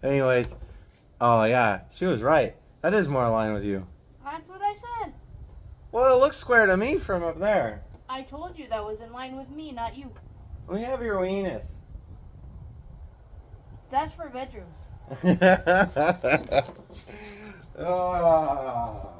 Anyways, oh yeah, she was right. That is more aligned with you. That's what I said. Well, it looks square to me from up there. I told you that was in line with me, not you. We have your weenus. That's for bedrooms. Ah.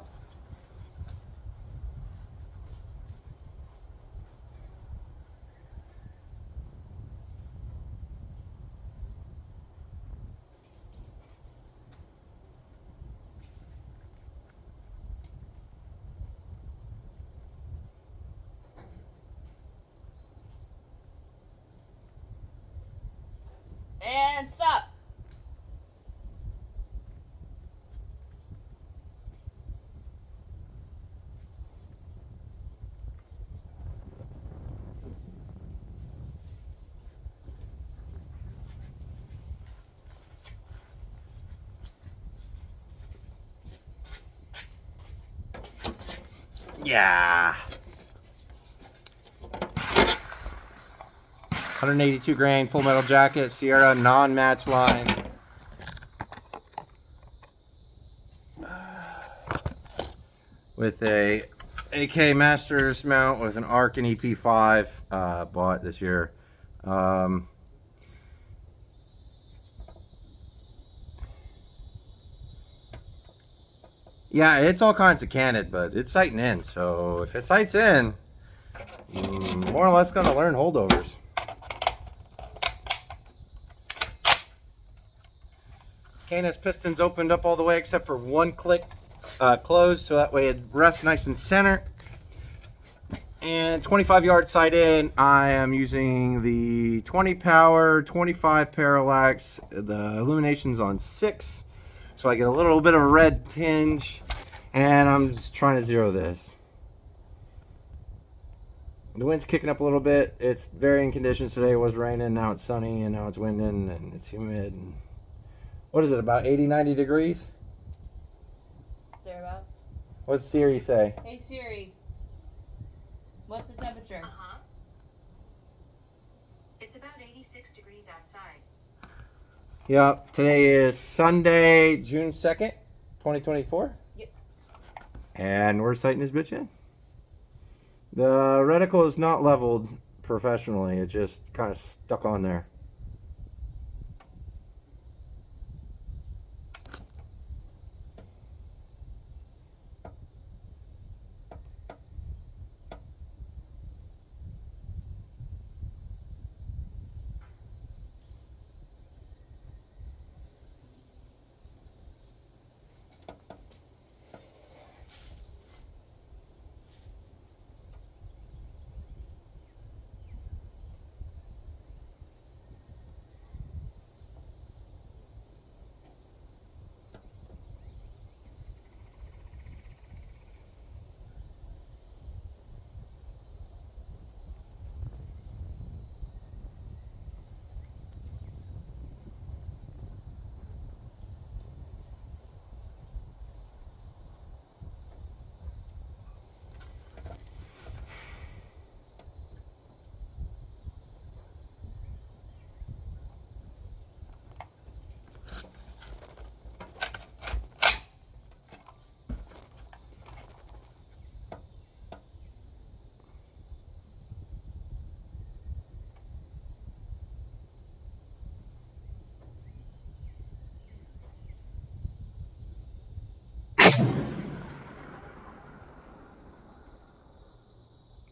And stop. Yeah. 182 grain, full metal jacket, Sierra non-match line. With a AK Masters mount with an ARC and EP5 bought this year. Yeah, it's all kinds of candid, but it's sighting in. So if it sights in, more or less going to learn holdovers. Canis pistons opened up all the way except for one click closed, so that way it rests nice and center. And 25 yard sight in, I am using the 20 power, 25 parallax. The illumination's on 6, so I get a little bit of a red tinge, and I'm just trying to zero this. The wind's kicking up a little bit. It's varying conditions. Today it was raining, now it's sunny, and now it's winding, and it's humid. And what is it, about 80, 90 degrees? Thereabouts. What's Siri say? Hey Siri, what's the temperature? It's about 86 degrees outside. Yep, today is Sunday, June 2nd, 2024. Yep. And we're sighting this bitch in. The reticle is not leveled professionally. It just kind of stuck on there.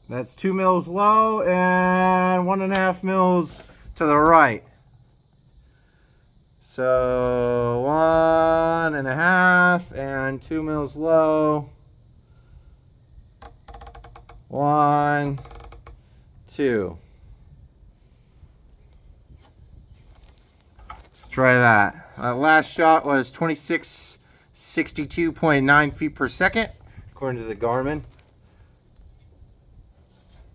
That's 2 mils low and 1.5 mils to the right. So 1.5 and 2 mils low. 1, 2. Let's try that. Last shot was 2662.9 feet per second, according to the Garmin.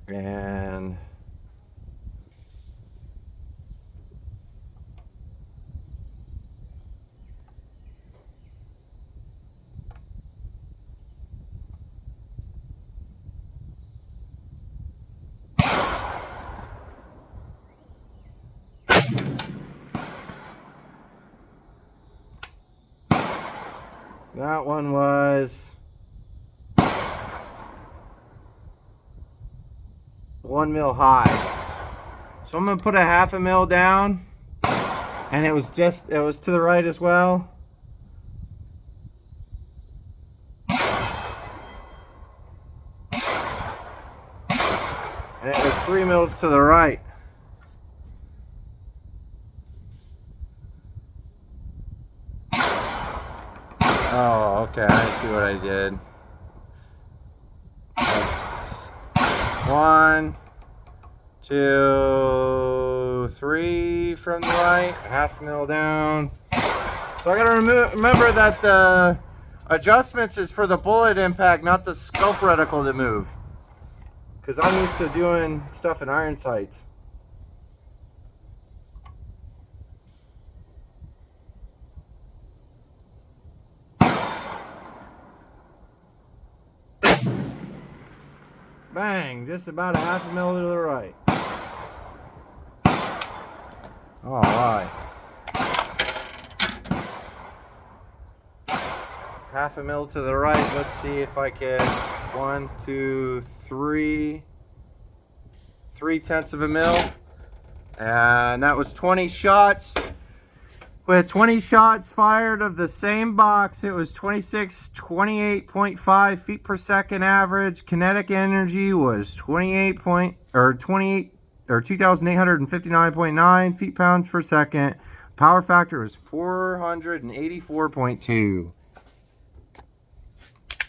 And That one was 1 mil high. So I'm gonna put a 1/2 mil down, and it was to the right as well. And it was 3 mils to the right. Oh, okay, I see what I did. That's 1, 2, 3 from the right, 1/2 mil down. So I gotta remember that the adjustments is for the bullet impact, not the scope reticle to move. Because I'm used to doing stuff in iron sights. Bang, just about a 1/2 mil to the right. All right. 1/2 mil to the right. Let's see if I can. 1, 2, 3. 3/10 of a mil. And that was 20 shots. With 20 shots fired of the same box, it was 28.5 feet per second average. Kinetic energy was 2,859.9 feet-pounds per second. Power factor was 484.2.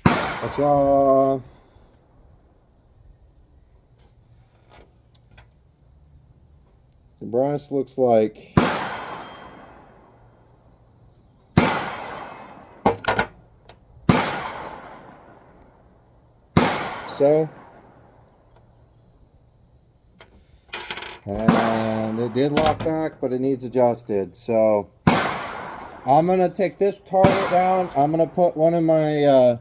That's all. The brass looks like so. And it did lock back, but it needs adjusted. So I'm gonna take this target down. I'm gonna put one of my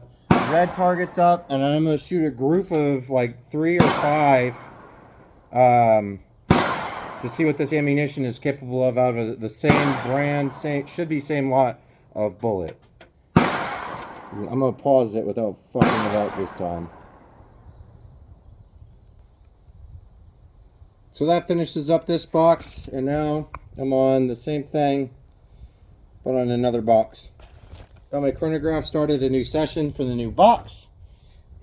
red targets up, and I'm gonna shoot a group of like 3 or 5 to see what this ammunition is capable of out of the same brand, should be same lot of bullet. I'm gonna pause it without fucking it up this time. So that finishes up this box, and now I'm on the same thing, but on another box. Got my chronograph started a new session for the new box,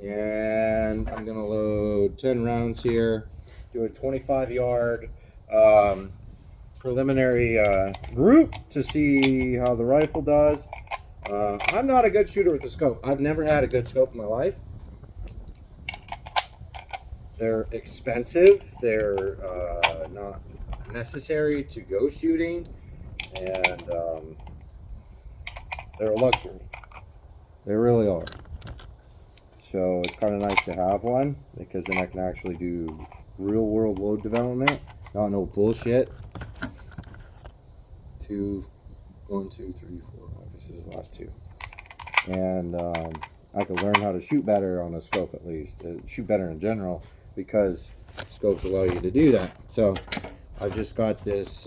and I'm gonna load 10 rounds here, do a 25-yard preliminary group to see how the rifle does. I'm not a good shooter with the scope. I've never had a good scope in my life. They're expensive. They're not necessary to go shooting, and they're a luxury. They really are. So it's kind of nice to have one, because then I can actually do real world load development, not no bullshit. 1, 2, 3, 4. This is the last 2, and I could learn how to shoot better on a scope, at least shoot better in general, because scopes allow you to do that. So I just got this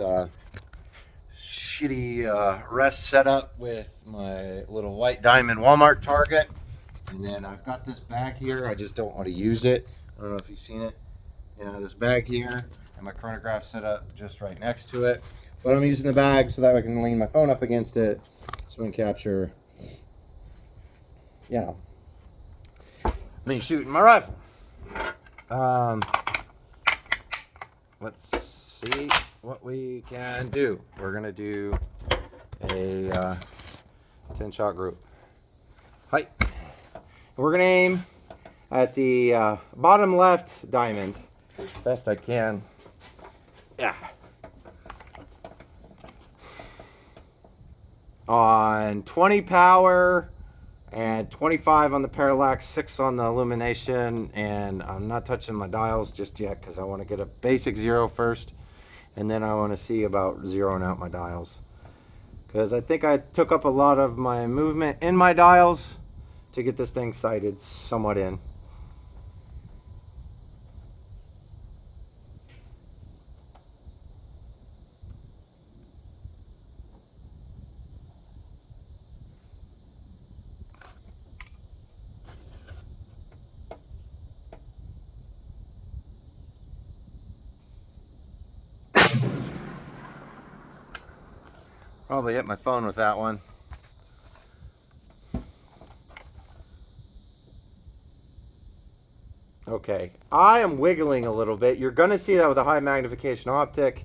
shitty rest set up with my little white diamond Walmart target, and then I've got this bag here. I just don't want to use it. I don't know if you've seen it. Yeah, this bag here, and my chronograph set up just right next to it. But I'm using the bag so that I can lean my phone up against it, so I can capture, you know, me shooting my rifle. Let's see what we can do. We're gonna do a 10-shot group. Hi. We're gonna aim at the bottom left diamond best I can. Yeah. On 20 power and 25 on the parallax, 6 on the illumination, and I'm not touching my dials just yet because I want to get a basic 0 first, and then I want to see about zeroing out my dials, because I think I took up a lot of my movement in my dials to get this thing sighted somewhat in. Probably hit my phone with that one. Okay, I am wiggling a little bit. You're gonna see that with a high magnification optic.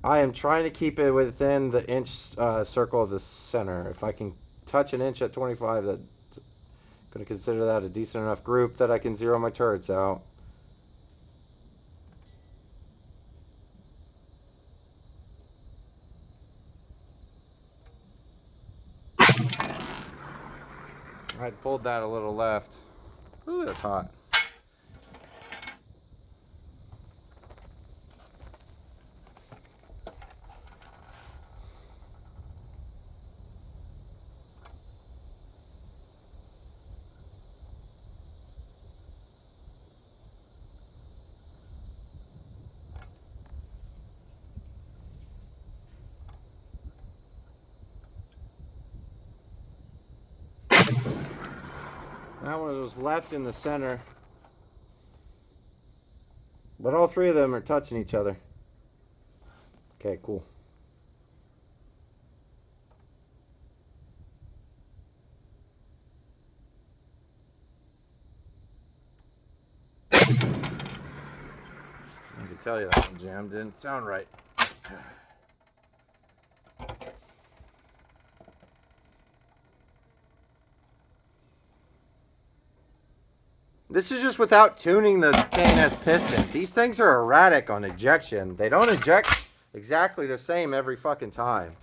I am trying to keep it within the inch circle of the center. If I can touch an inch at 25, that's gonna consider that a decent enough group that I can zero my turrets out. I pulled that a little left. Ooh, that's hot. That one was left in the center. But all three of them are touching each other. Okay, cool. I can tell you that one jam didn't sound right. This is just without tuning the K&S piston. These things are erratic on ejection. They don't eject exactly the same every fucking time.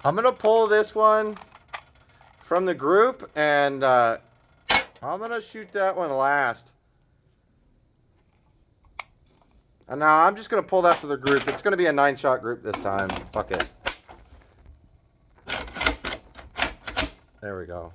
I'm going to pull this one from the group, and I'm going to shoot that one last. And now I'm just going to pull that for the group. It's going to be a 9-shot group this time. Fuck it. There we go.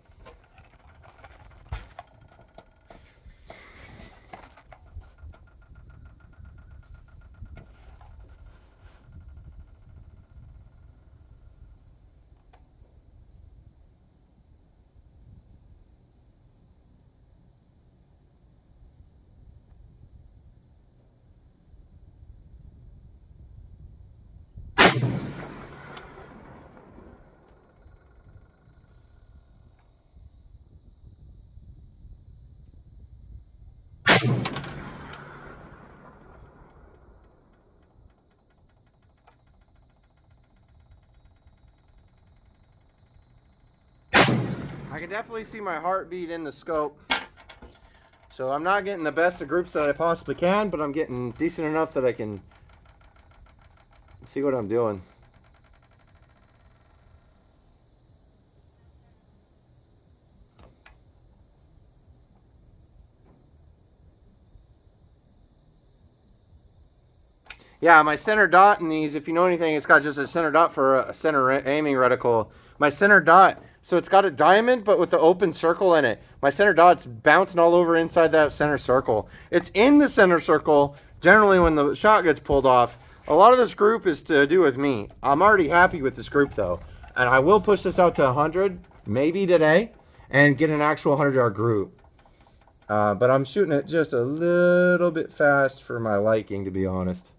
I can definitely see my heartbeat in the scope. So I'm not getting the best of groups that I possibly can, but I'm getting decent enough that I can see what I'm doing. Yeah, my center dot in these, if you know anything, it's got just a center dot for a center aiming reticle. My center dot, so it's got a diamond, but with the open circle in it. My center dot's bouncing all over inside that center circle. It's in the center circle, generally when the shot gets pulled off. A lot of this group is to do with me. I'm already happy with this group, though. And I will push this out to 100, maybe today, and get an actual 100-yard group. But I'm shooting it just a little bit fast for my liking, to be honest.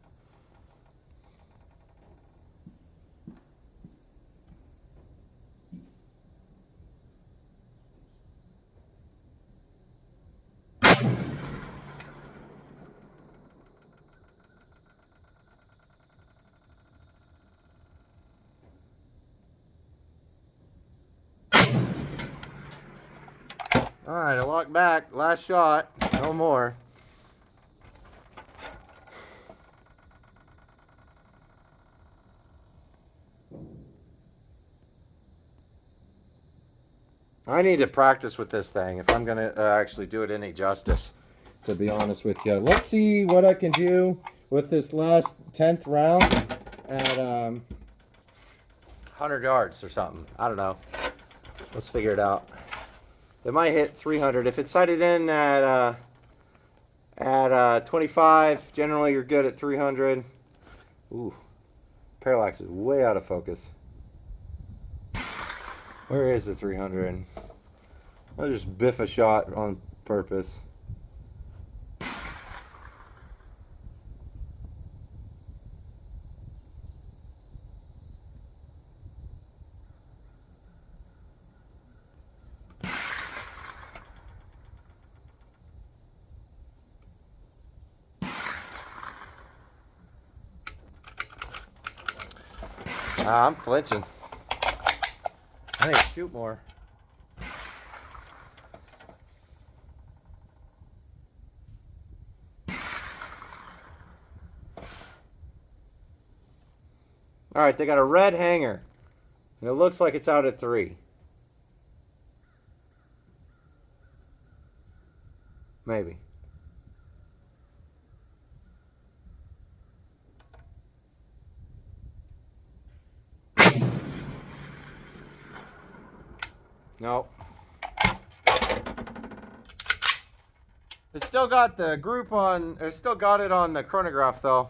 Alright, I lock back. Last shot. No more. I need to practice with this thing if I'm going to actually do it any justice, to be honest with you. Let's see what I can do with this last 10th round at 100 yards or something. I don't know. Let's figure it out. It might hit 300. If it's sighted in at 25, generally you're good at 300. Ooh, parallax is way out of focus. Where is the 300? I'll just biff a shot on purpose. I'm flinching. I need to shoot more. All right, they got a red hanger, and it looks like it's out at 3. Maybe. Nope. It's still got the group on, or still got it on the chronograph though.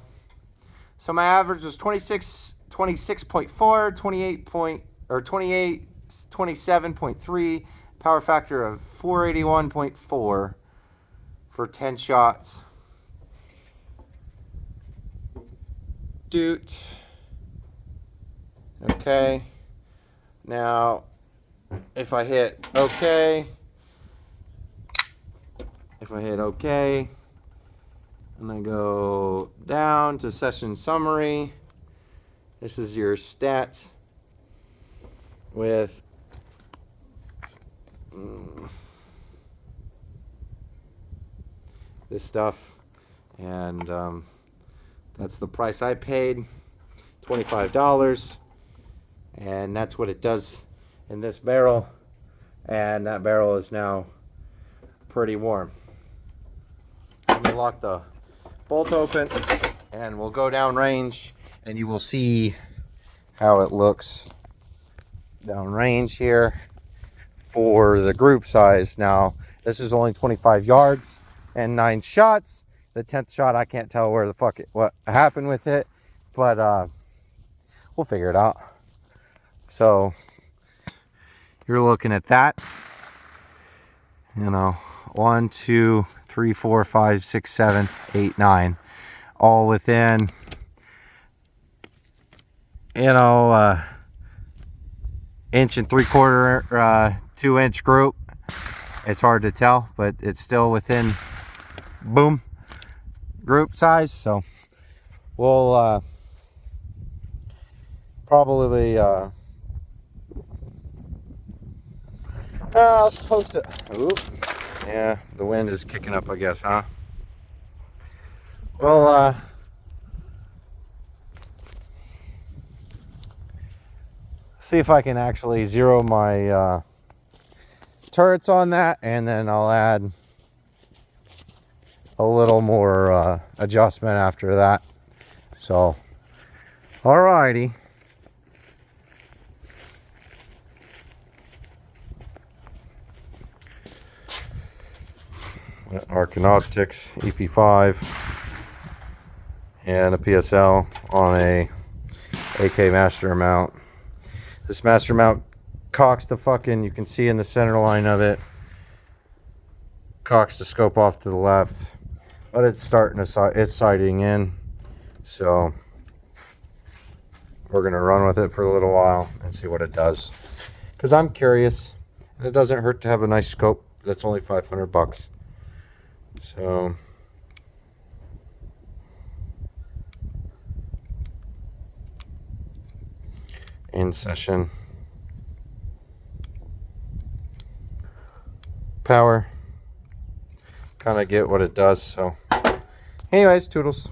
So my average was 26.4, 27.3, power factor of 481.4 for 10 shots. Doot. Okay. Now, if I hit OK, and I go down to session summary, this is your stats with this stuff, and that's the price I paid, $25, and that's what it does in this barrel, and that barrel is now pretty warm. Let me lock the bolt open and we'll go down range and you will see how it looks down range here for the group size. Now this is only 25 yards and 9 shots. The 10th shot I can't tell where the fuck what happened with it, but we'll figure it out. So you're looking at that, you know, 1, 2, 3, 4, 5, 6, 7, 8, 9, all within, you know, 1.75 inch, 2 inch group. It's hard to tell, but it's still within boom group size. So we'll probably I was supposed to. Oop. Yeah, the wind is kicking up, I guess, huh? Well, see if I can actually zero my turrets on that, and then I'll add a little more adjustment after that. So, alrighty. Archonauts EP5 and a PSL on a AK master mount. This master mount cocks the fucking, you can see in the center line of it, cocks the scope off to the left, but it's starting to, it's sighting in. So we're gonna run with it for a little while and see what it does, because I'm curious, and it doesn't hurt to have a nice scope that's only $500. So in session, power, kind of get what it does. So anyways, toodles.